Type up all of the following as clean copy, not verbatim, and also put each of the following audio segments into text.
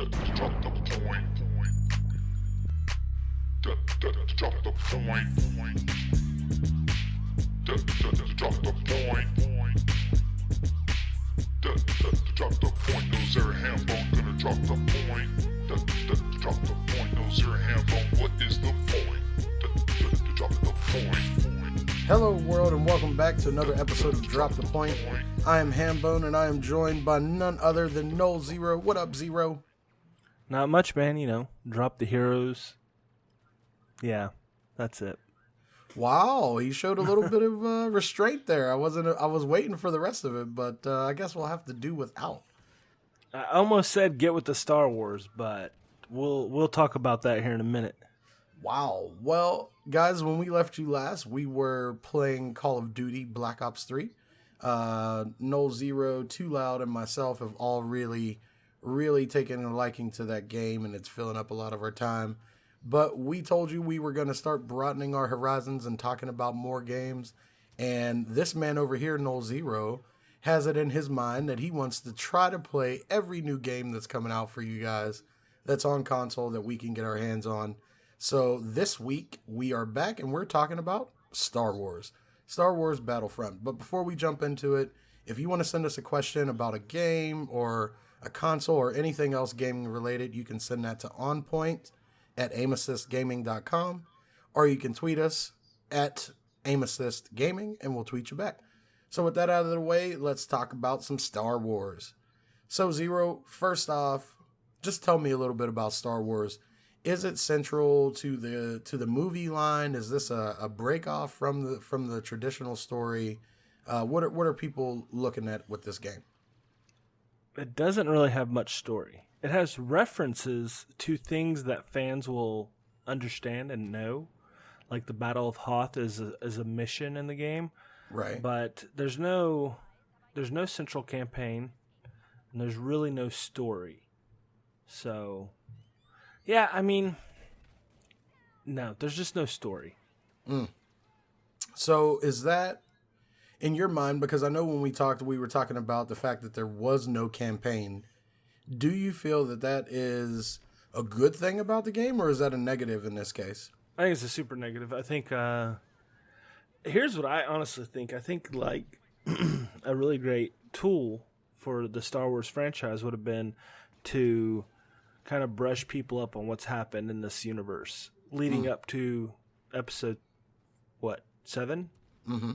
Drop the point. Drop the point. Drop the point. Drop the point. No zero ham bone. Gonna drop the point. Drop the point. No zero ham bone. What is the point? Drop the point. Hello world and welcome back to another episode of Drop the Point. I am Hambone and I am joined by none other than Null Zero. What up, Zero? Not much, man. Drop the heroes. Yeah, that's it. Wow, he showed a little bit of restraint there. I was waiting for the rest of it, but I guess we'll have to do without. I almost said get with the Star Wars, but we'll talk about that here in a minute. Wow. Well, guys, when we left you last, we were playing Call of Duty Black Ops 3. Null Zero, Too Loud, and myself have all really taken a liking to that game, and it's filling up a lot of our time. But we told you we were going to start broadening our horizons and talking about more games. And this man over here, Null Zero, has it in his mind that he wants to try to play every new game that's coming out for you guys that's on console that we can get our hands on. So this week we are back and we're talking about Star Wars Battlefront. But before we jump into it, if you want to send us a question about a game or a console or anything else gaming related, you can send that to onpoint@aimassistgaming.com, or you can tweet us at aimassistgaming and we'll tweet you back. So with that out of the way, let's talk about some Star Wars. So Zero, first off, just tell me a little bit about Star Wars. Is it central to the movie line? Is this a break off from the traditional story? What are people looking at with this game? It doesn't really have much story. It has references to things that fans will understand and know, like the Battle of Hoth is a mission in the game, right? But there's no central campaign, and there's really no story. So, yeah, I mean, no, there's just no story. So is that in your mind? Because I know when we were talking about the fact that there was no campaign. Do you feel that is a good thing about the game, or is that a negative in this case? I think it's a super negative. I think, here's what I honestly think. I think, like, a really great tool for the Star Wars franchise would have been to kind of brush people up on what's happened in this universe leading up to episode, 7? Mm-hmm.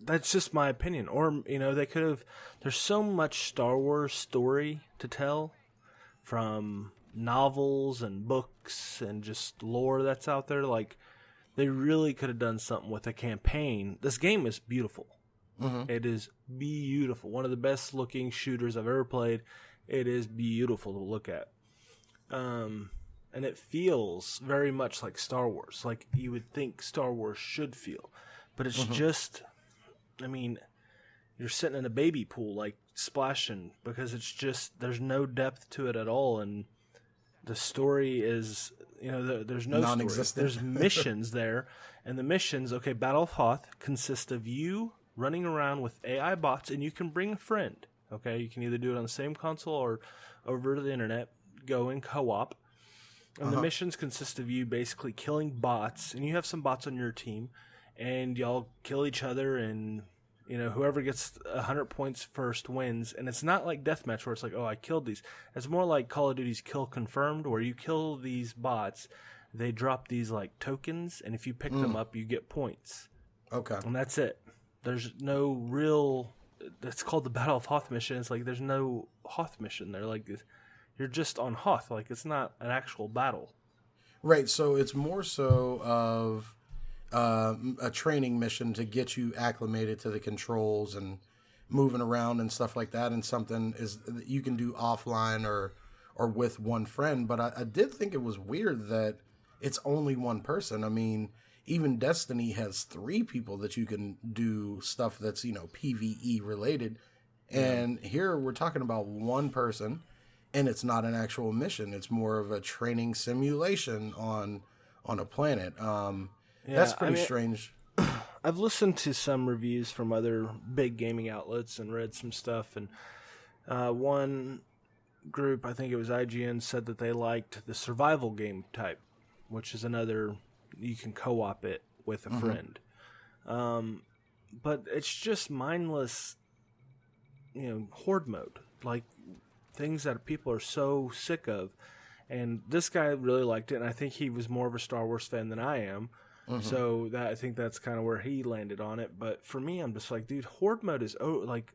That's just my opinion. Or, they could have... There's so much Star Wars story to tell from novels and books and just lore that's out there. Like, they really could have done something with a campaign. This game is beautiful. Mm-hmm. It is beautiful. One of the best looking shooters I've ever played. It is beautiful to look at. And it feels very much like Star Wars. Like you would think Star Wars should feel. But it's just... I mean, you're sitting in a baby pool, like, splashing, because it's just, there's no depth to it at all, and the story is, there's no non-existent. Story. There's missions there, and the missions, Battle of Hoth consist of you running around with AI bots, and you can bring a friend, You can either do it on the same console or over the internet, go in co-op, and the missions consist of you basically killing bots, and you have some bots on your team, and y'all kill each other, and whoever gets 100 points first wins. And it's not like deathmatch where it's like, oh, I killed these. It's more like Call of Duty's Kill Confirmed, where you kill these bots, they drop these like tokens, and if you pick them up, you get points. Okay, and that's it. There's no real. That's called the Battle of Hoth mission. It's like there's no Hoth mission there. Like you're just on Hoth. Like it's not an actual battle. Right. So it's more so of a training mission to get you acclimated to the controls and moving around and stuff like that, and something is that you can do offline or with one friend. But I did think it was weird that it's only one person. I mean, even Destiny has 3 people that you can do stuff that's PvE related, and here we're talking about one person, and it's not an actual mission. It's more of a training simulation on a planet. That's pretty strange. I've listened to some reviews from other big gaming outlets and read some stuff, and One group, I think it was IGN, said that they liked the survival game type, which is another, you can co-op it with a friend. But it's just mindless, horde mode, like things that people are so sick of. And this guy really liked it, and I think he was more of a Star Wars fan than I am. So I think that's kind of where he landed on it. But for me, I'm just like, dude, horde mode is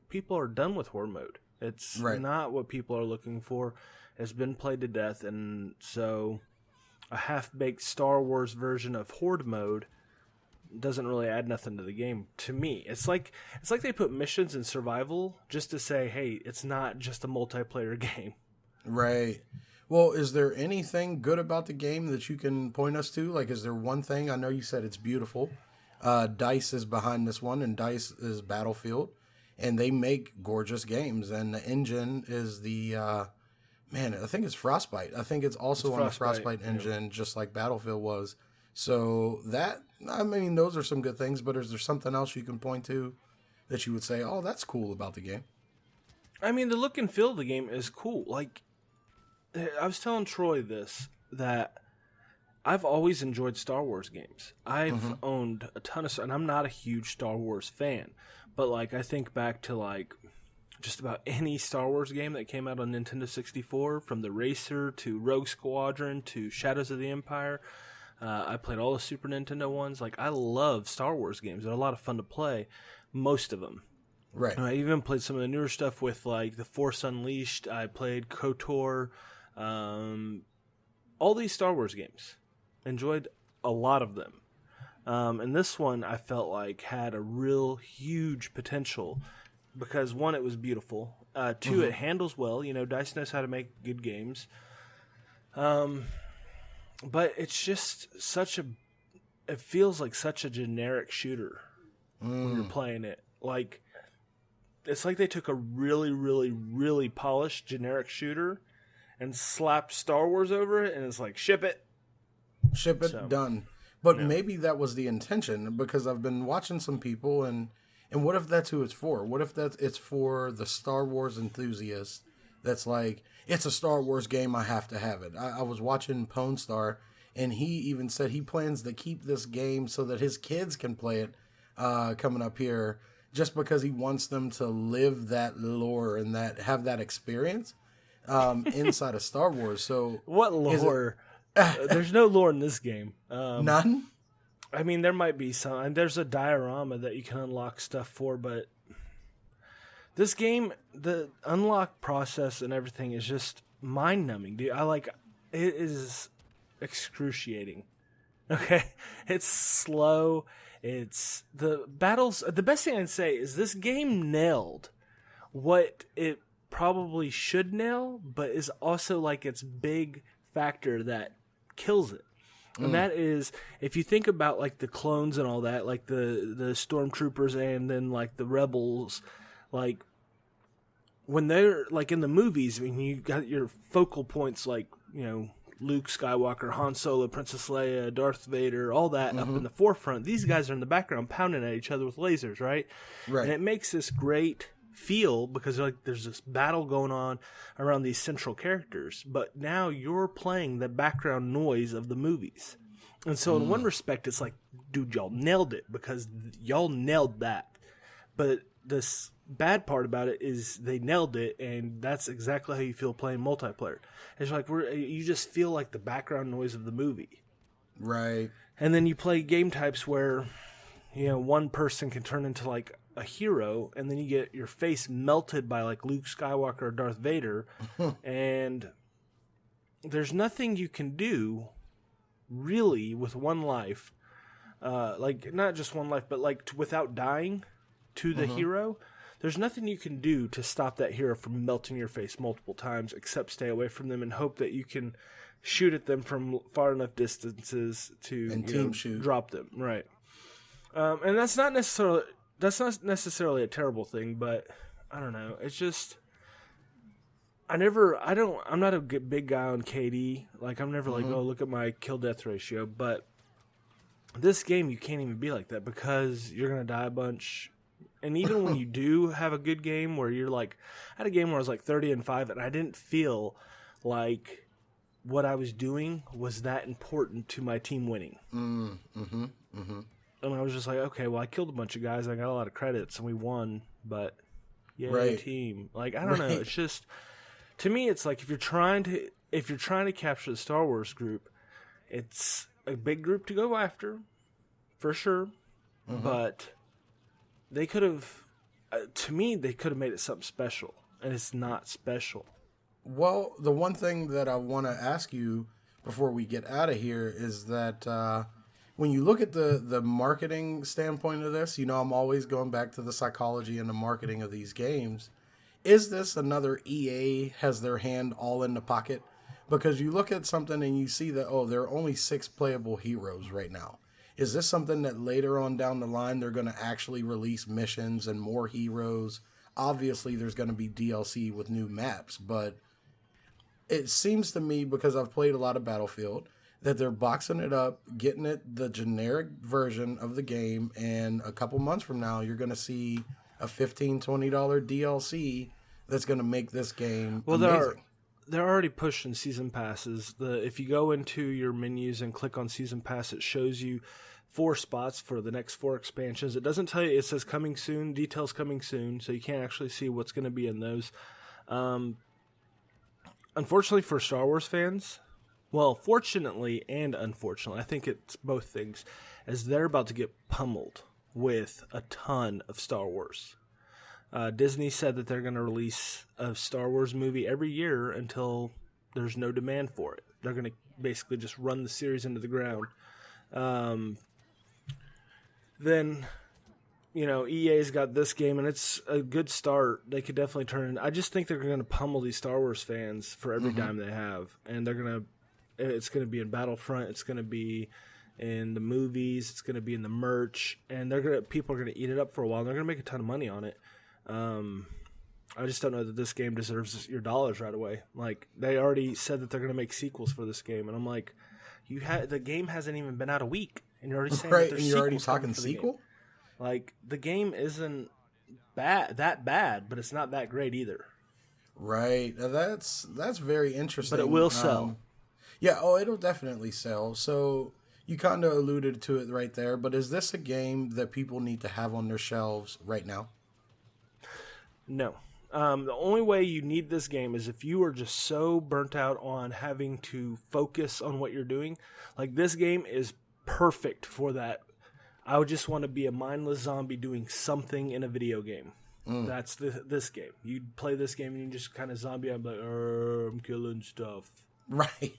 people are done with horde mode. It's not what people are looking for. It's been played to death, and so a half-baked Star Wars version of horde mode doesn't really add nothing to the game to me. It's like they put missions in survival just to say, hey, it's not just a multiplayer game. Right. Well, is there anything good about the game that you can point us to? Like, is there one thing? I know you said it's beautiful. DICE is behind this one, and DICE is Battlefield, and they make gorgeous games. And the engine is the, I think it's Frostbite. I think it's also on the Frostbite engine, just like Battlefield was. So those are some good things, but is there something else you can point to that you would say, oh, that's cool about the game? I mean, the look and feel of the game is cool. Like, I was telling Troy that I've always enjoyed Star Wars games. I've owned a ton of, and I'm not a huge Star Wars fan, but like I think back to like just about any Star Wars game that came out on Nintendo 64, from the Racer to Rogue Squadron to Shadows of the Empire. I played all the Super Nintendo ones. Like, I love Star Wars games. They're a lot of fun to play, most of them. Right. I even played some of the newer stuff with like The Force Unleashed. I played KOTOR. All these Star Wars games, enjoyed a lot of them, and this one I felt like had a real huge potential because one, it was beautiful, two, it handles well. DICE knows how to make good games, but it's just it feels like such a generic shooter when you're playing it. Like, it's like they took a really, really, really polished generic shooter and slapped Star Wars over it, and it's like, ship it, done. But maybe that was the intention, because I've been watching some people, and what if that's who it's for? What if it's for the Star Wars enthusiast that's like, it's a Star Wars game, I have to have it. I was watching Pone Star, and he even said he plans to keep this game so that his kids can play it coming up here, just because he wants them to live that lore and have that experience inside of Star Wars. So what lore? There's no lore in this game. None? I mean, there might be some. And there's a diorama that you can unlock stuff for, but this game, the unlock process and everything is just mind-numbing, dude. It is excruciating. Okay? It's slow. It's the battles. The best thing I can say is this game nailed what it probably should nail, but is also like its big factor that kills it. And that is, if you think about like the clones and all that, like the stormtroopers and then like the rebels, like when they're like in the movies, when you got your focal points like, Luke Skywalker, Han Solo, Princess Leia, Darth Vader, all that up in the forefront, these guys are in the background pounding at each other with lasers, right? And it makes this great feel because there's this battle going on around these central characters, but now you're playing the background noise of the movies. And so in one respect, it's like, dude, y'all nailed it because y'all nailed that. But this bad part about it is they nailed it, and that's exactly how you feel playing multiplayer. It's like you just feel like the background noise of the movie. Right. And then you play game types where, one person can turn into like a hero, and then you get your face melted by like Luke Skywalker or Darth Vader, and there's nothing you can do really with one life, like not just one life, but like without dying to the hero. There's nothing you can do to stop that hero from melting your face multiple times, except stay away from them and hope that you can shoot at them from far enough distances to drop them. Right. And that's not necessarily a terrible thing, but I don't know. It's just, I'm not a big guy on KD. Like, I'm never like, oh, look at my kill death ratio. But this game, you can't even be like that because you're going to die a bunch. And even when you do have a good game where you're like, I had a game where I was like 30-5, and I didn't feel like what I was doing was that important to my team winning. And I was just like, okay, well, I killed a bunch of guys, I got a lot of credits, and we won, but yay, team. Like, I don't know. It's just, to me, it's like if you're trying to capture the Star Wars group, it's a big group to go after, for sure. But they could have, to me, they could have made it something special, and it's not special. Well, the one thing that I want to ask you before we get out of here is that when you look at the marketing standpoint of this, you know, I'm always going back to the psychology and the marketing of these games. Is this another EA has their hand all in the pocket? Because you look at something and you see that, oh, there are only 6 playable heroes right now. Is this something that later on down the line they're going to actually release missions and more heroes? Obviously, there's going to be DLC with new maps, but it seems to me, because I've played a lot of Battlefield, that they're boxing it up, getting it the generic version of the game, and a couple months from now, you're going to see a $15, $20 DLC that's going to make this game amazing. They're already pushing season passes. If you go into your menus and click on season pass, it shows you 4 spots for the next 4 expansions. It doesn't tell you, it says coming soon, details coming soon, so you can't actually see what's going to be in those. Unfortunately for Star Wars fans, well, fortunately and unfortunately, I think it's both things, as they're about to get pummeled with a ton of Star Wars. Disney said that they're going to release a Star Wars movie every year until there's no demand for it. They're going to basically just run the series into the ground. Then, you know, EA's got this game, and it's a good start. They could definitely turn it. I just think they're going to pummel these Star Wars fans for every dime they have. And it's going to be in Battlefront. It's going to be in the movies. It's going to be in the merch. And people are going to eat it up for a while. And they're going to make a ton of money on it. I just don't know that this game deserves your dollars right away. Like, they already said that they're going to make sequels for this game, and I'm like, the game hasn't even been out a week, and you're already saying that there's and you're already sequels talking sequel. Like, the game isn't that bad, but it's not that great either. Right, that's very interesting. But it will sell. It'll definitely sell. So you kind of alluded to it right there. But is this a game that people need to have on their shelves right now? No. The only way you need this game is if you are just so burnt out on having to focus on what you're doing. Like, this game is perfect for that. I would just want to be a mindless zombie doing something in a video game. That's this game. You play this game and you just kind of zombie. I'm like, I'm killing stuff. Right.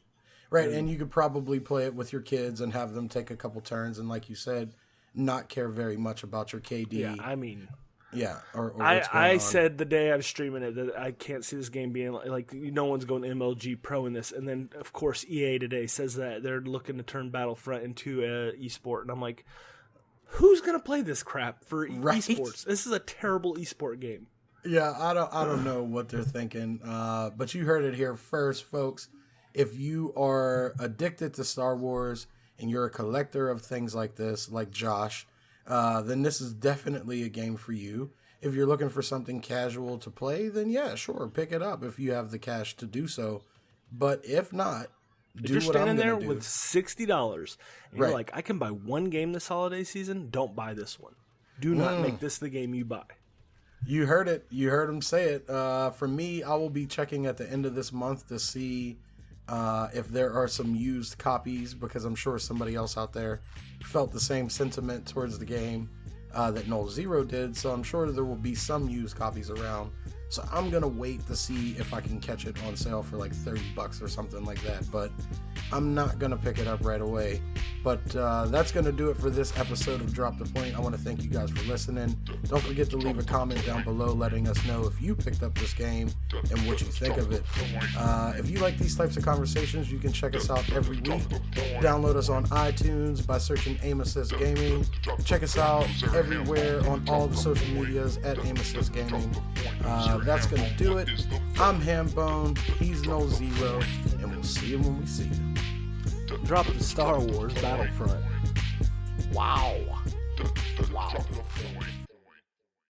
And you could probably play it with your kids and have them take a couple turns and, like you said, not care very much about your KD. Yeah, I mean... Yeah, or what's going on. I said the day I was streaming it that I can't see this game being like no one's going MLG Pro in this. And then, of course, EA today says that they're looking to turn Battlefront into a esport. And I'm like, who's going to play this crap for esports? This is a terrible esport game. Yeah, I don't know what they're thinking. But you heard it here first, folks. If you are addicted to Star Wars and you're a collector of things like this, like Josh, then this is definitely a game for you. If you're looking for something casual to play, then yeah, sure, pick it up if you have the cash to do so. But if not, if you're standing there with $60 and you're like, I can buy one game this holiday season, don't buy this one. Do not make this the game you buy. You heard it. You heard him say it. For me, I will be checking at the end of this month to see if there are some used copies, because I'm sure somebody else out there felt the same sentiment towards the game that Untitled did, so I'm sure there will be some used copies around. So I'm gonna wait to see if I can catch it on sale for like $30 or something like that, but I'm not gonna pick it up right away. But that's gonna do it for this episode of Drop the Point. I want to thank you guys for listening. Don't forget to leave a comment down below letting us know if you picked up this game and what you think of it. If you like these types of conversations, you can check us out every week. Download us on iTunes by searching Aim Assist Gaming. Check us out everywhere on all the social medias at Aim Assist Gaming. That's going to do it. I'm Hambone, he's Xero, and we'll see you when we see you. Drop the Star Wars Battlefront. Wow.